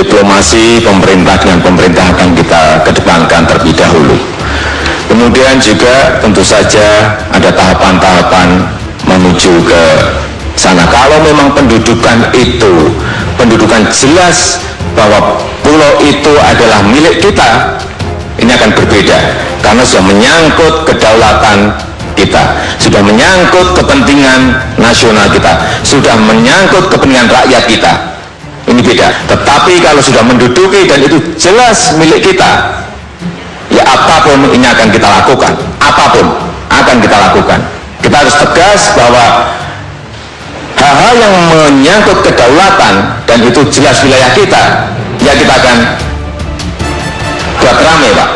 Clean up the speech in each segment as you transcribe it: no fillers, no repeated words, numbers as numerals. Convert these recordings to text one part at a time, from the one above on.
diplomasi pemerintah dengan pemerintah akan kita kedepankan terlebih dahulu. Kemudian juga tentu saja ada tahapan-tahapan menuju ke sana. Kalau memang pendudukan jelas bahwa pulau itu adalah milik kita, ini akan berbeda karena sudah menyangkut kedaulatan kita, sudah menyangkut kepentingan nasional kita, sudah menyangkut kepentingan rakyat kita. Ini beda. Tetapi kalau sudah menduduki dan itu jelas milik kita, ya apapun ini akan kita lakukan, apapun akan kita lakukan. Kita harus tegas bahwa hal-hal yang menyangkut kedaulatan dan itu jelas wilayah kita, ya kita akan buat rame, Pak.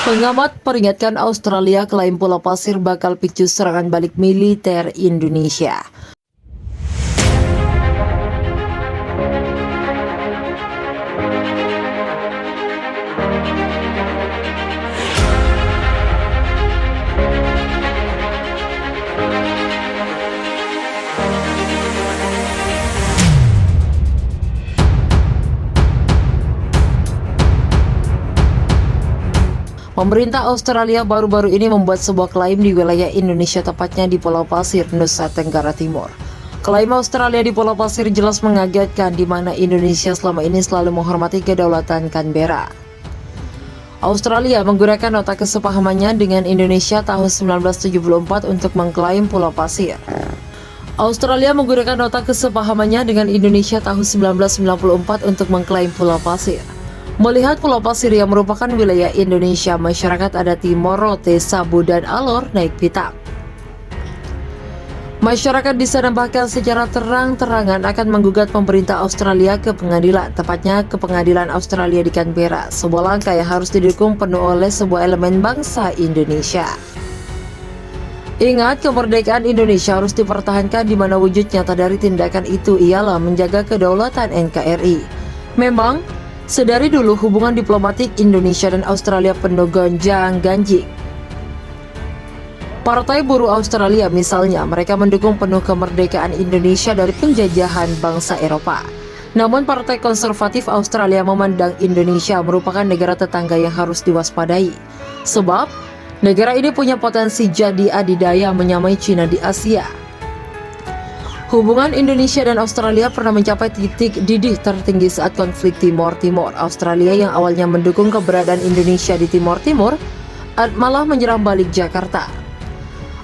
Pengamat peringatkan Australia klaim Pulau Pasir bakal picu serangan balik militer Indonesia. Pemerintah Australia baru-baru ini membuat sebuah klaim di wilayah Indonesia, tepatnya di Pulau Pasir, Nusa Tenggara Timur. Klaim Australia di Pulau Pasir jelas mengagetkan, di mana Indonesia selama ini selalu menghormati kedaulatan Canberra. Australia menggunakan nota kesepahamannya dengan Indonesia tahun 1974 untuk mengklaim Pulau Pasir. Australia menggunakan nota kesepahamannya dengan Indonesia tahun 1994 untuk mengklaim Pulau Pasir. Melihat Pulau Pasir yang merupakan wilayah Indonesia, masyarakat adat Timor Rote, Sabu, dan Alor naik pitam. Masyarakat di sana bahkan secara terang-terangan akan menggugat pemerintah Australia ke pengadilan, tepatnya ke pengadilan Australia di Canberra, sebuah langkah yang harus didukung penuh oleh sebuah elemen bangsa Indonesia. Ingat, kemerdekaan Indonesia harus dipertahankan, di mana wujud nyata dari tindakan itu ialah menjaga kedaulatan NKRI. Memang, sedari dulu hubungan diplomatik Indonesia dan Australia penuh gonjang-ganjing. Partai Buruh Australia misalnya, mereka mendukung penuh kemerdekaan Indonesia dari penjajahan bangsa Eropa. Namun Partai Konservatif Australia memandang Indonesia merupakan negara tetangga yang harus diwaspadai. Sebab, negara ini punya potensi jadi adidaya menyamai Cina di Asia. Hubungan Indonesia dan Australia pernah mencapai titik didih tertinggi saat konflik Timor Timur. Australia yang awalnya mendukung keberadaan Indonesia di Timor Timur, malah menyerang balik Jakarta.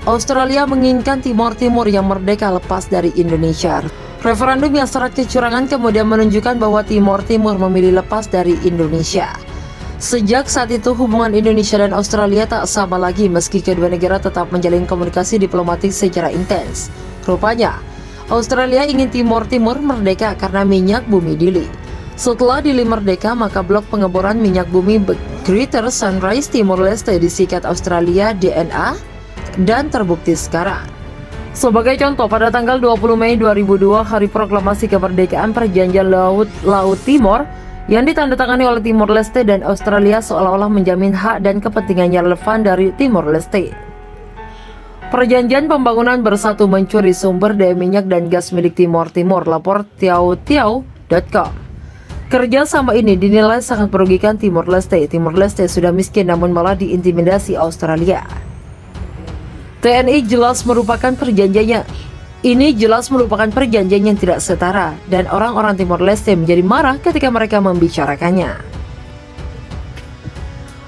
Australia menginginkan Timor Timur yang merdeka lepas dari Indonesia. Referendum yang syarat kecurangan kemudian menunjukkan bahwa Timor Timur memilih lepas dari Indonesia. Sejak saat itu hubungan Indonesia dan Australia tak sama lagi, meski kedua negara tetap menjalin komunikasi diplomatik secara intens. Rupanya, Australia ingin Timor Timur merdeka karena minyak bumi Dili. Setelah Dili merdeka, maka blok pengeboran minyak bumi Greater Sunrise Timor Leste disikat Australia DNA dan terbukti sekarang. Sebagai contoh, pada tanggal 20 Mei 2002, hari proklamasi kemerdekaan, perjanjian Laut Timor yang ditandatangani oleh Timor Leste dan Australia seolah-olah menjamin hak dan kepentingannya relevan dari Timor Leste. Perjanjian pembangunan bersatu mencuri sumber daya minyak dan gas milik Timor Timur, lapor tiautiau.com. Kerja sama ini dinilai sangat merugikan Timor Leste. Timor Leste sudah miskin namun malah diintimidasi Australia. TNI jelas merupakan perjanjiannya. Ini jelas merupakan perjanjian yang tidak setara, dan orang-orang Timor Leste menjadi marah ketika mereka membicarakannya.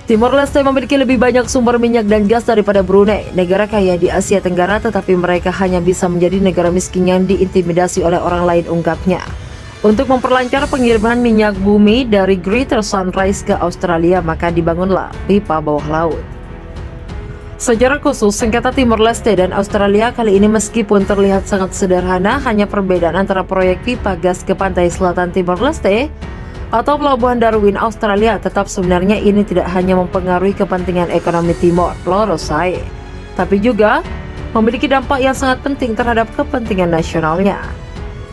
Timor Leste memiliki lebih banyak sumber minyak dan gas daripada Brunei, negara kaya di Asia Tenggara, tetapi mereka hanya bisa menjadi negara miskin yang diintimidasi oleh orang lain, ungkapnya. Untuk memperlancar pengiriman minyak bumi dari Greater Sunrise ke Australia, maka dibangunlah pipa bawah laut. Secara khusus, sengketa Timor Leste dan Australia kali ini meskipun terlihat sangat sederhana, hanya perbedaan antara proyek pipa gas ke pantai selatan Timor Leste atau pelabuhan Darwin Australia, tetap sebenarnya ini tidak hanya mempengaruhi kepentingan ekonomi Timor Leste, tapi juga memiliki dampak yang sangat penting terhadap kepentingan nasionalnya.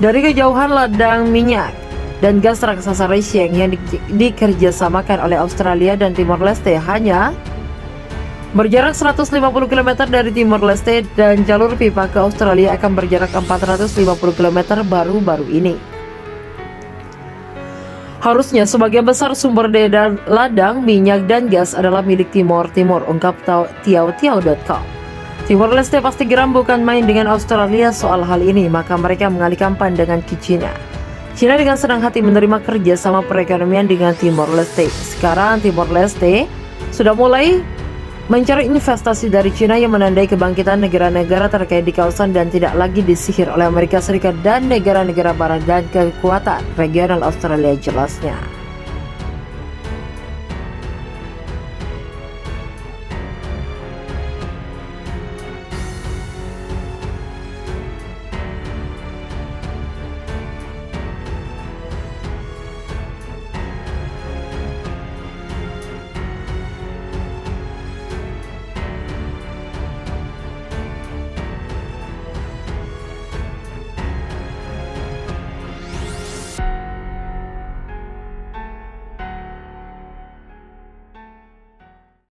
Dari kejauhan ladang minyak dan gas raksasa Raysiang yang dikerjasamakan oleh Australia dan Timor Leste hanya berjarak 150 km dari Timor Leste, dan jalur pipa ke Australia akan berjarak 450 km baru-baru ini. Harusnya sebagian besar sumber daya ladang, minyak, dan gas adalah milik Timor Timur, ungkap tiaotiao.com. Timor Leste pasti geram bukan main dengan Australia soal hal ini, maka mereka mengalihkan pandangan ke China. China dengan senang hati menerima kerjasama perekonomian dengan Timor Leste. Sekarang Timor Leste sudah mulai mencari investasi dari China yang menandai kebangkitan negara-negara terkait di kawasan dan tidak lagi disihir oleh Amerika Serikat dan negara-negara barat dan kekuatan regional Australia jelasnya.